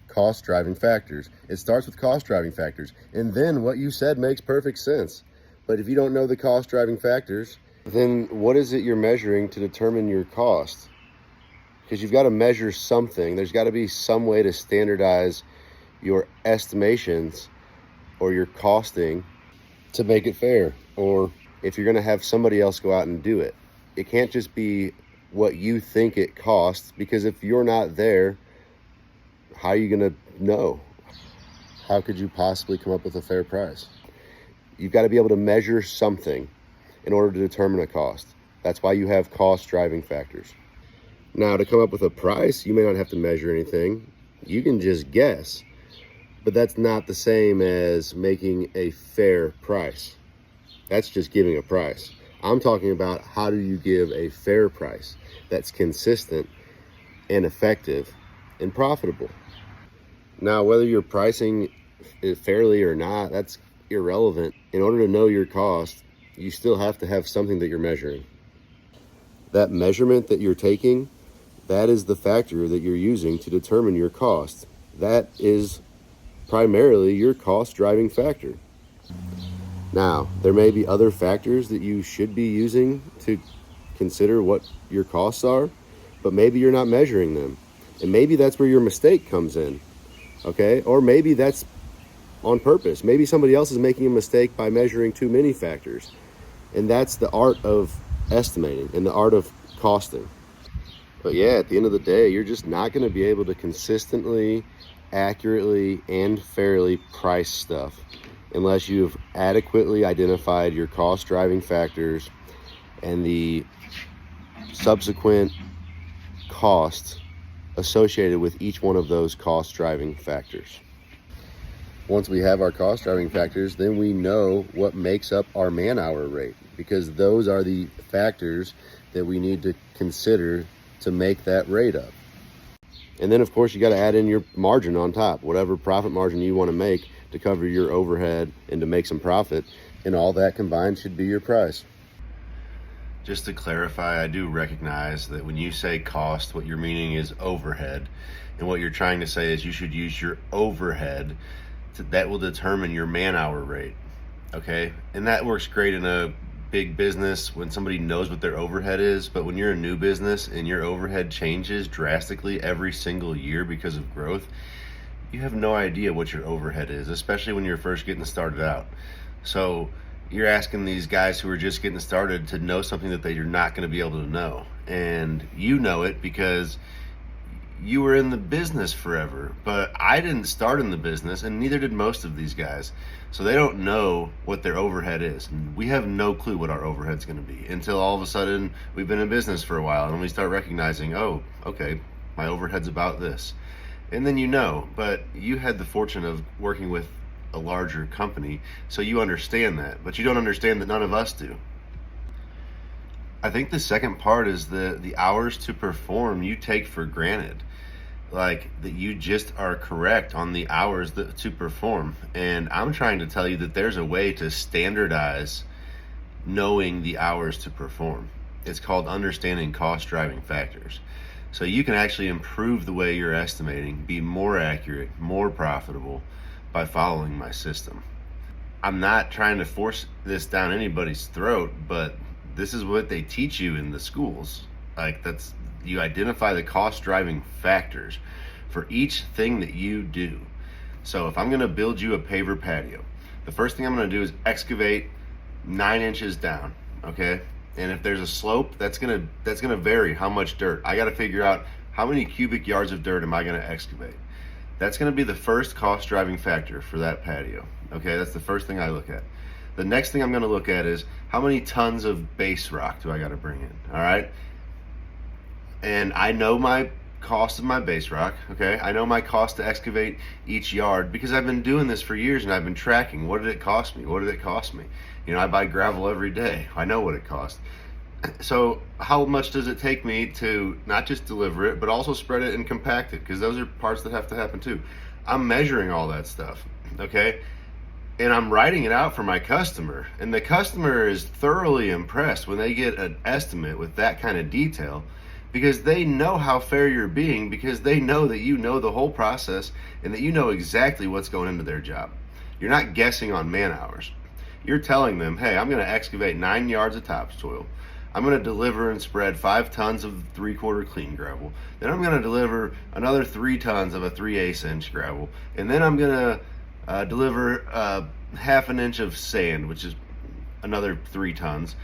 cost driving factors. It starts with cost driving factors. And then what you said makes perfect sense. But if you don't know the cost driving factors, then what is it you're measuring to determine your cost? Because you've got to measure something. There's got to be some way to standardize your estimations or your costing to make it fair. Or if you're going to have somebody else go out and do it, it can't just be what you think it costs, because if you're not there, how are you going to know? How could you possibly come up with a fair price? You've got to be able to measure something in order to determine a cost. That's why you have cost driving factors. Now, to come up with a price, you may not have to measure anything. You can just guess, but that's not the same as making a fair price. That's just giving a price. I'm talking about how do you give a fair price that's consistent and effective and profitable. Now, whether you're pricing it fairly or not, that's irrelevant. In order to know your cost, you still have to have something that you're measuring. That measurement that you're taking, that is the factor that you're using to determine your cost. That is primarily your cost driving factor. Now, there may be other factors that you should be using to consider what your costs are, but maybe you're not measuring them. And maybe that's where your mistake comes in, okay? Or maybe that's on purpose. Maybe somebody else is making a mistake by measuring too many factors. And that's the art of estimating and the art of costing. But yeah, at the end of the day, you're just not going to be able to consistently, accurately, and fairly price stuff unless you've adequately identified your cost driving factors and the subsequent costs associated with each one of those cost driving factors. Once we have our cost driving factors, then we know what makes up our man-hour rate, because those are the factors that we need to consider to make that rate up. And then, of course, you got to add in your margin on top, whatever profit margin you want to make to cover your overhead and to make some profit, and all that combined should be your price. Just to clarify, I do recognize that when you say cost, what you're meaning is overhead, and what you're trying to say is you should use your overhead that will determine your man-hour rate, okay? And that works great in a big business when somebody knows what their overhead is, but when you're a new business and your overhead changes drastically every single year because of growth, you have no idea what your overhead is, especially when you're first getting started out. So you're asking these guys who are just getting started to know something that you're not going to be able to know, and you know it because you were in the business forever. But I didn't start in the business, and neither did most of these guys, so they don't know what their overhead is. We have no clue what our overhead's going to be until all of a sudden we've been in business for a while and we start recognizing, oh, okay, my overhead's about this. And then you know, but you had the fortune of working with a larger company, so you understand that, but you don't understand that none of us do. I think the second part is the hours to perform you take for granted, like that you just are correct on the hours to perform. And I'm trying to tell you that there's a way to standardize knowing the hours to perform. It's called understanding cost driving factors. So you can actually improve the way you're estimating, be more accurate, more profitable by following my system. I'm not trying to force this down anybody's throat, but this is what they teach you in the schools. Like, that's, you identify the cost driving factors for each thing that you do. So if I'm going to build you a paver patio, the first thing I'm going to do is excavate 9 inches down, okay? And if there's a slope, that's gonna vary how much dirt. I got to figure out how many cubic yards of dirt am I going to excavate. That's going to be the first cost driving factor for that patio. Okay, that's the first thing I look at. The next thing I'm going to look at is how many tons of base rock do I got to bring in. All right, and I know my cost of my base rock. Okay, I know my cost to excavate each yard because I've been doing this for years and I've been tracking. What did it cost me? What did it cost me? You know, I buy gravel every day. I know what it costs. So how much does it take me to not just deliver it, but also spread it and compact it? Because those are parts that have to happen too. I'm measuring all that stuff, okay? And I'm writing it out for my customer. And the customer is thoroughly impressed when they get an estimate with that kind of detail, because they know how fair you're being, because they know that you know the whole process and that you know exactly what's going into their job. You're not guessing on man hours. You're telling them, hey, I'm going to excavate 9 yards of topsoil. I'm going to deliver and spread 5 tons of 3/4 clean gravel. Then I'm going to deliver another 3 tons of a 3/8 inch gravel. And then I'm going to deliver 1/2 inch of sand, which is another 3 tons.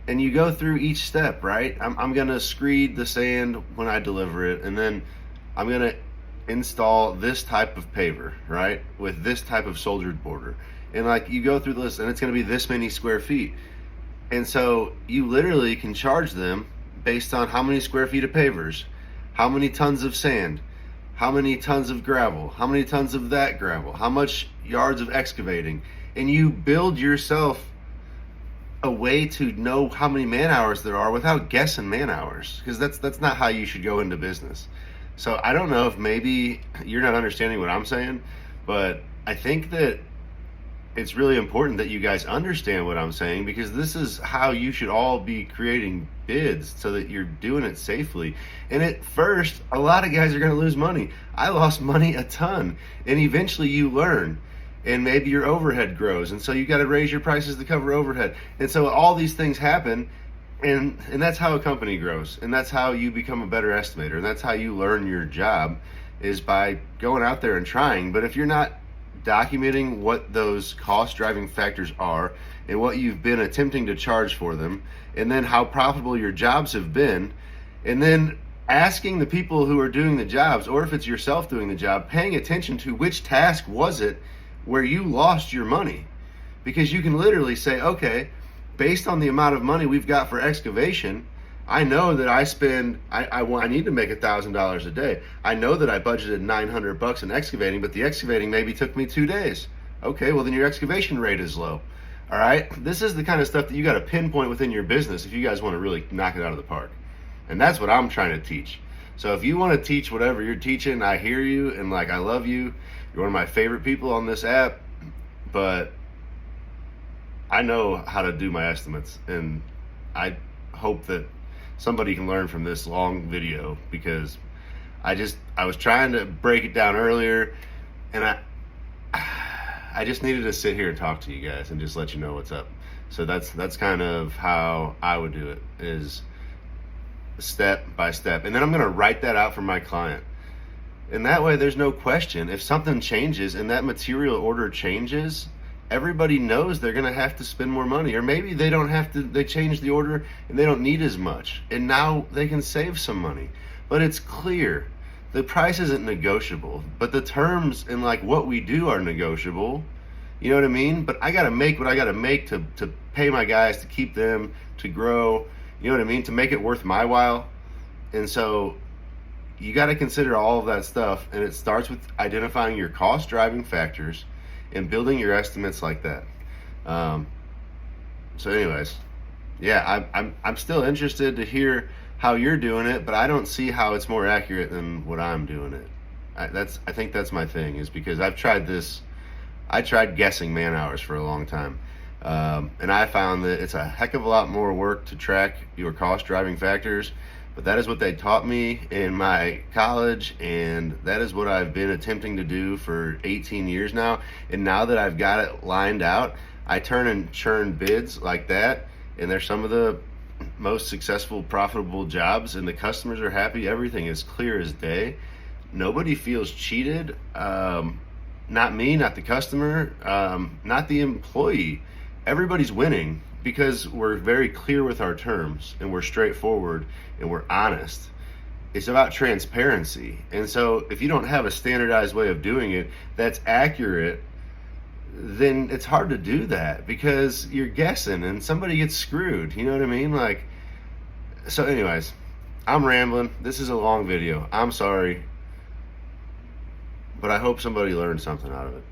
And you go through each step, right? I'm going to screed the sand when I deliver it. And then I'm going to install this type of paver, right? With this type of soldiered border. And like you go through the list and it's going to be this many square feet. And so you literally can charge them based on how many square feet of pavers, how many tons of sand, how many tons of gravel, how many tons of that gravel, how much yards of excavating. And you build yourself a way to know how many man hours there are without guessing man hours, because that's not how you should go into business. So I don't know if maybe you're not understanding what I'm saying, but I think that it's really important that you guys understand what I'm saying, because this is how you should all be creating bids so that you're doing it safely. And at first, a lot of guys are going to lose money. I lost money a ton, and eventually you learn. And maybe your overhead grows, and so you got to raise your prices to cover overhead. And so all these things happen, and that's how a company grows, and that's how you become a better estimator, and that's how you learn your job, is by going out there and trying. But if you're not documenting what those cost driving factors are and what you've been attempting to charge for them, and then how profitable your jobs have been, and then asking the people who are doing the jobs, or if it's yourself doing the job, paying attention to which task was it where you lost your money. Because you can literally say, okay, based on the amount of money we've got for excavation, I know that I spend, I need to make $1,000 a day. I know that I budgeted $900 in excavating, but the excavating maybe took me 2 days. Okay, well then your excavation rate is low. All right, this is the kind of stuff that you got to pinpoint within your business if you guys want to really knock it out of the park. And that's what I'm trying to teach. So if you want to teach whatever you're teaching, I hear you, and like, I love you. You're one of my favorite people on this app, but I know how to do my estimates, and I hope that somebody can learn from this long video, because I was trying to break it down earlier, and I just needed to sit here and talk to you guys and just let you know what's up. So that's kind of how I would do it, is step by step. And then I'm going to write that out for my client. And that way there's no question. If something changes and that material order changes, everybody knows they're going to have to spend more money. Or maybe they don't have to, they change the order and they don't need as much. And now they can save some money. But it's clear. The price isn't negotiable. But the terms and like what we do are negotiable. You know what I mean? But I got to make what I got to make to pay my guys, to keep them, to grow. You know what I mean? To make it worth my while. And so you got to consider all of that stuff, and it starts with identifying your cost driving factors and building your estimates like that. So anyways, yeah, I'm still interested to hear how you're doing it, but I don't see how it's more accurate than what I'm doing it. I think that's my thing, is because I've tried this. I tried guessing man hours for a long time. And I found that it's a heck of a lot more work to track your cost driving factors, but that is what they taught me in my college, and that is what I've been attempting to do for 18 years now. And now that I've got it lined out, I turn and churn bids like that, and they're some of the most successful, profitable jobs, and the customers are happy. Everything is clear as day. Nobody feels cheated. Not me, not the customer, not the employee. Everybody's winning because we're very clear with our terms, and we're straightforward, and we're honest. It's about transparency. And so if you don't have a standardized way of doing it that's accurate, then it's hard to do that, because you're guessing and somebody gets screwed. You know what I mean? Like, so anyways, I'm rambling. This is a long video. I'm sorry, but I hope somebody learned something out of it.